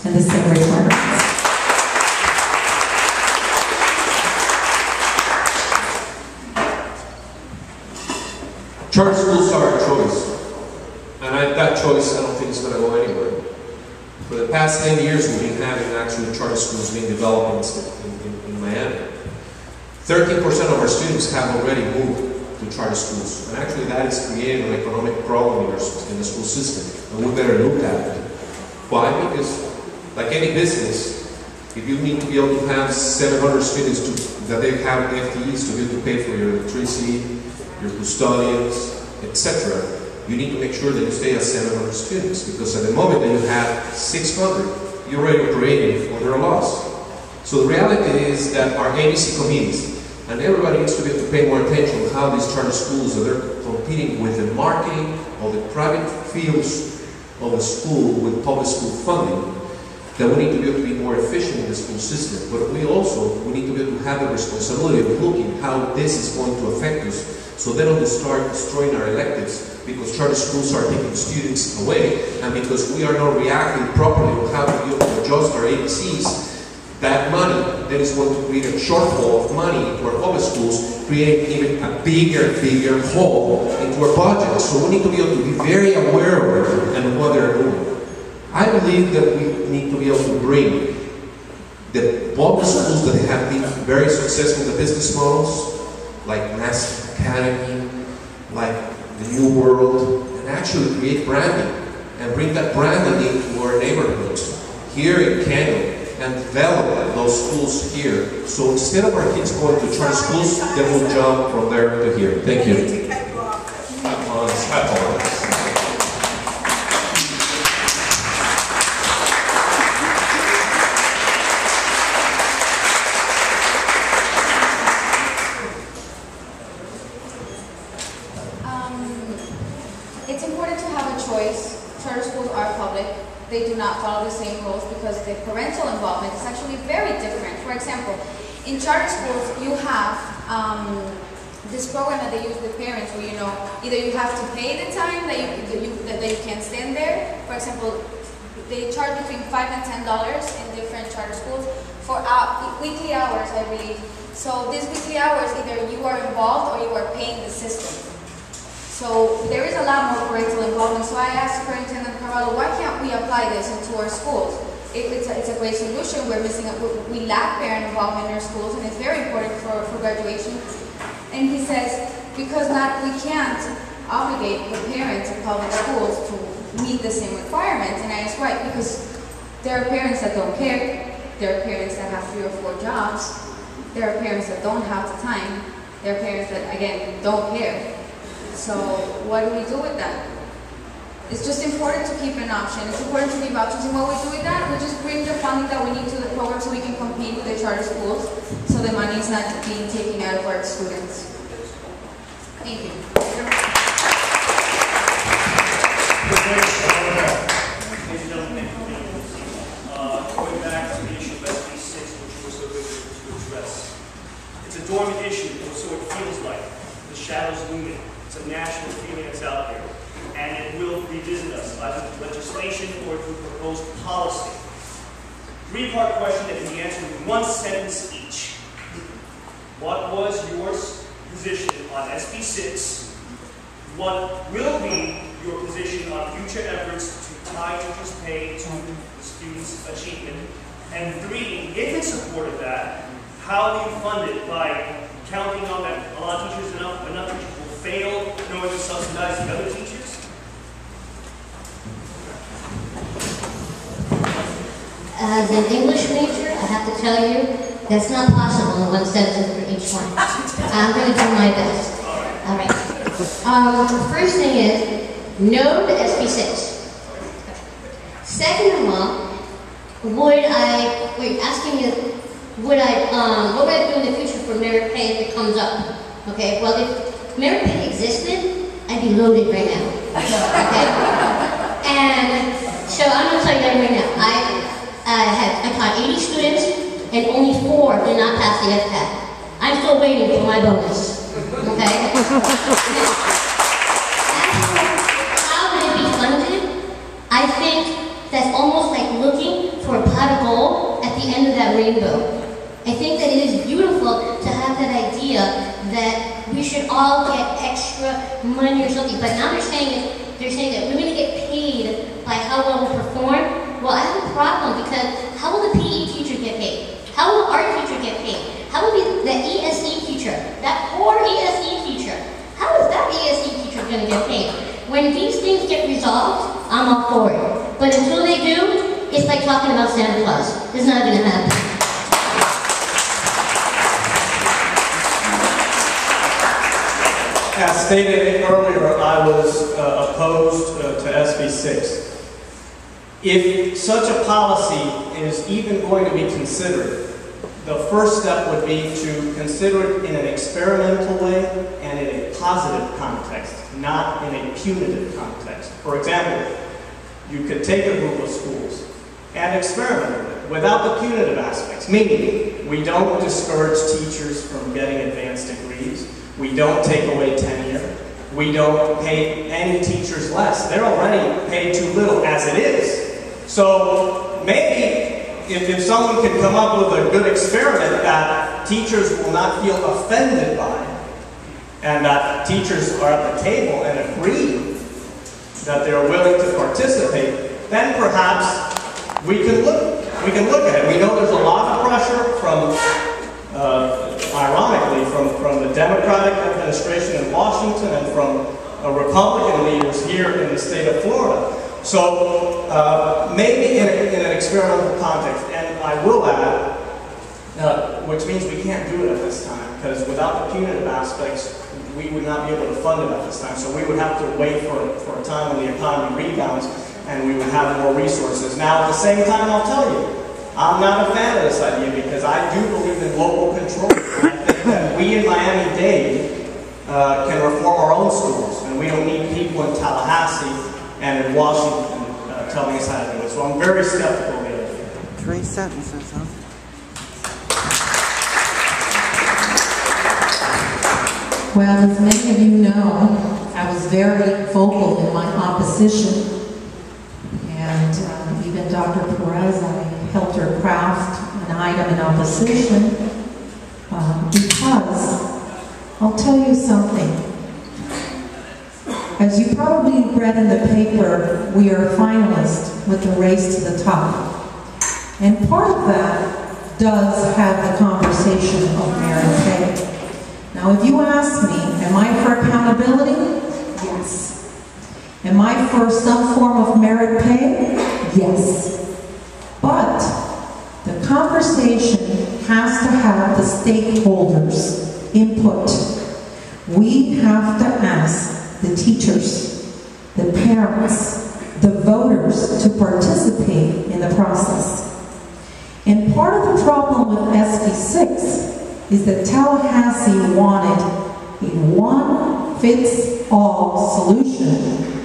and the same requirements. Charter schools are a choice, and that choice I don't think is going to go anywhere. For the past 10 years we've been having actually charter schools being developed in Miami. 13% of our students have already moved to charter schools, and actually that is creating an economic problem in the school system, and we better look at it. Why? Because like any business, if you need to be able to have 700 students that they have FTEs to be able to pay for your electricity, your custodians, etc., you need to make sure that you stay at 700 students, because at the moment that you have 600, you're already operating under a loss. So the reality is that our ABC committees, and everybody needs to be able to pay more attention on how these charter schools, that they're competing with the marketing of the private fields of the school with public school funding, that we need to be able to be more efficient in the school system. But we need to be able to have the responsibility of looking how this is going to affect us, so they don't start destroying our electives, because charter schools are taking students away, and because we are not reacting properly on how to be able to adjust our ABCs. That money that is going to create a shortfall of money into our public schools, create even a bigger hole into our budget. So we need to be able to be very aware of it and what they're doing. I believe that we need to be able to bring the public schools that have been very successful in the business models, like Master Academy, like the New World, and actually create branding and bring that branding into our neighborhoods here in Canada, and develop those schools here. So instead of our kids going to charter schools, they will jump from there to here. Thank you. I apologize. It's important to have a choice. Charter schools are public. They do not follow the same rules because the parental involvement is actually very different. For example, in charter schools, you have this program that they use with parents where, you know, either you have to pay the time that you can stand there. For example, they charge between $5 and $10 in different charter schools for weekly hours, I believe. So these weekly hours, either you are involved or you are paying the system. So there is a lot more parental involvement. So I asked Superintendent Carvalho, why can't we apply this into our schools? It's a great solution. We lack parent involvement in our schools, and it's very important for graduation. And he says, because we can't obligate the parents in public schools to meet the same requirements. And I asked why? Because there are parents that don't care. There are parents that have 3 or 4 jobs. There are parents that don't have the time. There are parents that, again, don't care. So what do we do with that? It's just important to keep an option. It's important to give options. And what we do with that, we just bring the funding that we need to the program so we can compete with the charter schools, so the money is not being taken out of our students. Thank you. Ladies and gentlemen, going back to the issue of SB6, which was so good to address. It's a dormant issue, so it feels like the shadows looming. It's a national feeling that's out there, and it will revisit us, either through legislation or through proposed policy. 3-part question that can be answered in 1 sentence each. What was your position on SB6? What will be your position on future efforts to tie teachers' pay to the students' achievement? And 3, if in support of that, how do you fund it? By counting on that a lot of teachers, enough teachers will fail in order to subsidize the other teachers? As an English major, I have to tell you, that's not possible in 1 sentence for each one. I'm going to do my best. All right. The first thing is, no to SB6. Second of all, we're asking you, what would I do in the future for merit pay if it comes up? Okay, well, if merit pay existed, I'd be loaded right now. Okay? And so I'm going to tell you that right now. I taught 80 students, and only 4 did not pass the FCAT. I'm still waiting for my bonus. Okay? How would it be funded? I think that's almost like looking for end of that rainbow. I think that it is beautiful to have that idea that we should all get extra money or something, but now they're saying that we're going to get paid by how well we perform. Well, I have a problem, because how will the PE teacher get paid? How will the art teacher get paid? How will the ESE teacher, that poor ESE teacher, how is that ESE teacher going to get paid? When these things get resolved, I'm all for it. But until they do, it's like talking about Santa Claus. It's not going to happen. As stated earlier, I was opposed to SB 6. If such a policy is even going to be considered, the first step would be to consider it in an experimental way and in a positive context, not in a punitive context. For example, you could take a group of schools and experiment with it without the punitive aspects, meaning we don't discourage teachers from getting advanced degrees. We don't take away tenure. We don't pay any teachers less. They're already paid too little as it is. So maybe if someone can come up with a good experiment that teachers will not feel offended by, and that teachers are at the table and agree that they're willing to participate, then perhaps we can look at it. We know there's a lot of pressure from ironically, from the Democratic administration in Washington and from Republican leaders here in the state of Florida. So maybe in an experimental context, and I will add, which means we can't do it at this time, because without the punitive aspects, we would not be able to fund it at this time. So we would have to wait for a time when the economy rebounds and we would have more resources. Now, at the same time, I'll tell you, I'm not a fan of this idea, because I do believe in local control. I think that we in Miami-Dade can reform our own schools, and we don't need people in Tallahassee and in Washington telling us how to do it. So I'm very skeptical of the idea. 3 sentences, huh? Well, as many of you know, I was very vocal in my opposition, and even Dr. Perez, I helped her craft an item in opposition, because I'll tell you something. As you probably read in the paper, we are finalists with the race to the top. And part of that does have the conversation of merit pay. Now, if you ask me, am I for accountability? Yes. Am I for some form of merit pay? Yes. But the conversation has to have the stakeholders' input. We have to ask the teachers, the parents, the voters to participate in the process. And part of the problem with SB 6 is that Tallahassee wanted a one-fits-all solution,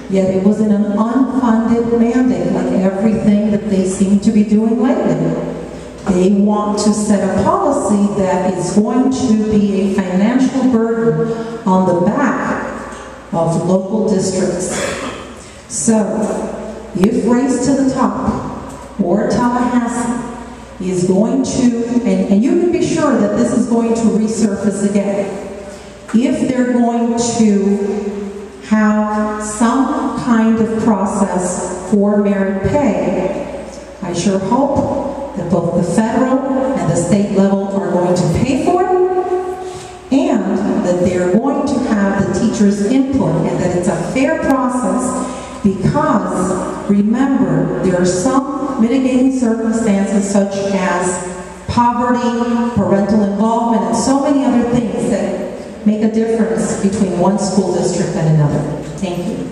yet it was in an unfunded mandate, like everything that they seem to be doing lately. They want to set a policy that is going to be a financial burden on the back of local districts. So, if Race to the Top or Tallahassee is going to, and you can be sure that this is going to resurface again, if they're going to have some kind of process for merit pay, I sure hope that both the federal and the state level are going to pay for it, and that they're going to have the teachers' input, and that it's a fair process, because remember, there are some mitigating circumstances such as poverty, parental involvement, and so many other things that make a difference between one school district and another. Thank you.